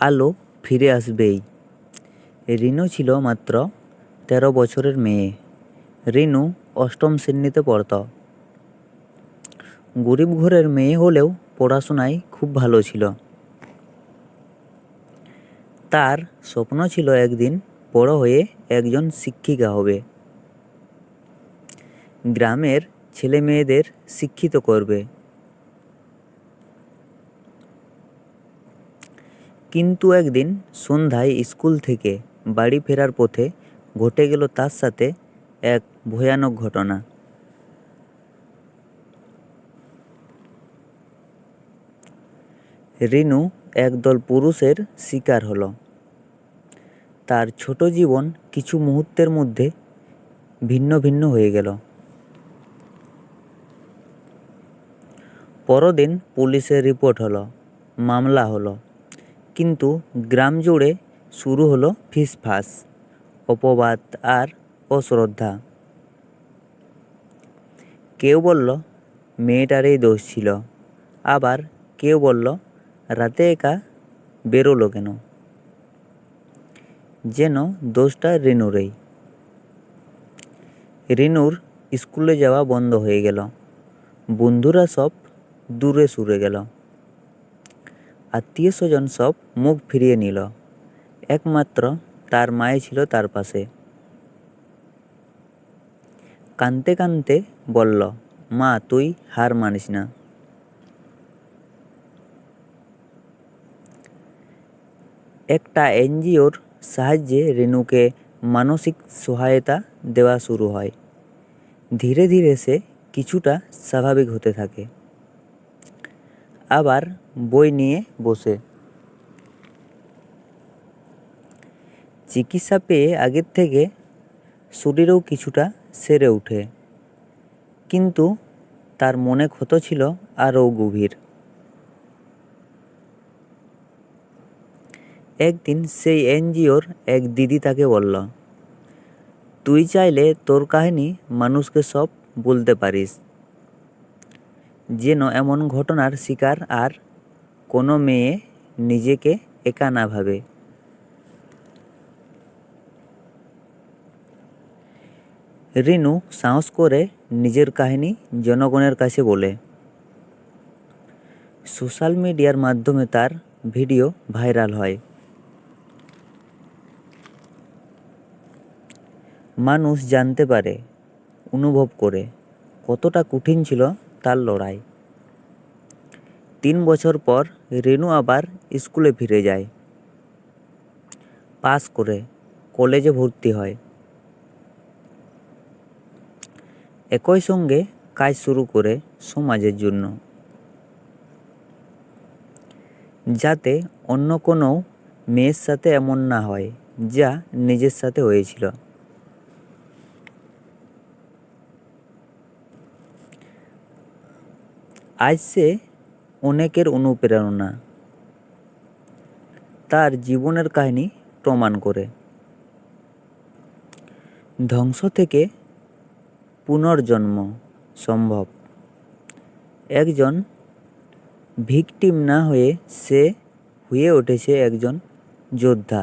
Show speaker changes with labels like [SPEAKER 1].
[SPEAKER 1] আলো ফিরে আসবেই। রিনু ছিল মাত্র 13 বছরের মেয়ে। রিনু অষ্টম শ্রেণীতে পড়ত। গরিব ঘরের মেয়ে হলেও পড়াশোনায় খুব ভালো ছিল। তার স্বপ্ন ছিল একদিন বড় হয়ে একজন শিক্ষিকা হবে, গ্রামের ছেলে মেয়েদের শিক্ষিত করবে। কিন্তু একদিন সন্ধ্যায় স্কুল থেকে বাড়ি ফেরার পথে ঘটে গেল তার সাথে এক ভয়ানক ঘটনা। রিনু একদল পুরুষের শিকার হলো। তার ছোট জীবন কিছু মুহূর্তের মধ্যে ভিন্ন ভিন্ন হয়ে গেল। পরদিন পুলিশের রিপোর্ট হলো, মামলা হলো, কিন্তু গ্রাম জুড়ে শুরু হলো ফিসফাস, অপবাদ আর অশ্রদ্ধা। কেউ বলল মেয়েটারই দোষ ছিল, আবার কেউ বলল রাতে একা বেরোলো কেন, যেন দোষটা রিনুরই। রিনুর স্কুলে যাওয়া বন্ধ হয়ে গেল, বন্ধুরা সব দূরে সরে গেল, আত্মীয় স্বজন সব মুখ ফিরিয়ে নিল। একমাত্র তার মাই ছিল তার পাশে। কাঁদতে কাঁদতে বলল, মা তুই হার মানিস না। একটা এনজিওর সাহায্যে রিনুকে মানসিক সহায়তা দেওয়া শুরু হয়। ধীরে ধীরে সে কিছুটা স্বাভাবিক হতে থাকে। আবার বই নিয়ে বসে। চিকিৎসা পেয়ে আগের থেকে শরীরেও কিছুটা সেরে ওঠে, কিন্তু তার মনে ক্ষত ছিল আরও গভীর। একদিন সেই এনজিওর এক দিদি তাকে বলল, তুই চাইলে তোর কাহিনী মানুষকে সব বলতে পারিস, যেন এমন ঘটনার শিকার আর কোনো মেয়ে নিজেকে একা না ভাবে। রিনু সাহস করে নিজের কাহিনী জনগণের কাছে বলে। সোশ্যাল মিডিয়ার মাধ্যমে তার ভিডিও ভাইরাল হয়। মানুষ জানতে পারে, অনুভব করে কতটা কঠিন ছিল তার লড়াই। 3 বছর পর রিনু আবার স্কুলে ফিরে যায়, পাস করে কলেজে ভর্তি হয়। একই সঙ্গে কাজ শুরু করে সমাজের জন্য, যাতে অন্য কোনো মেয়ের সাথে এমন না হয় যা নিজের সাথে হয়েছিল। আজ সে অনেকের অনুপ্রেরণা, তার জীবনের কাহিনী প্রমাণ করে ধ্বংস থেকে পুনর্জন্ম সম্ভব। একজন ভিকটিম না হয়ে সে হয়ে উঠেছে একজন যোদ্ধা।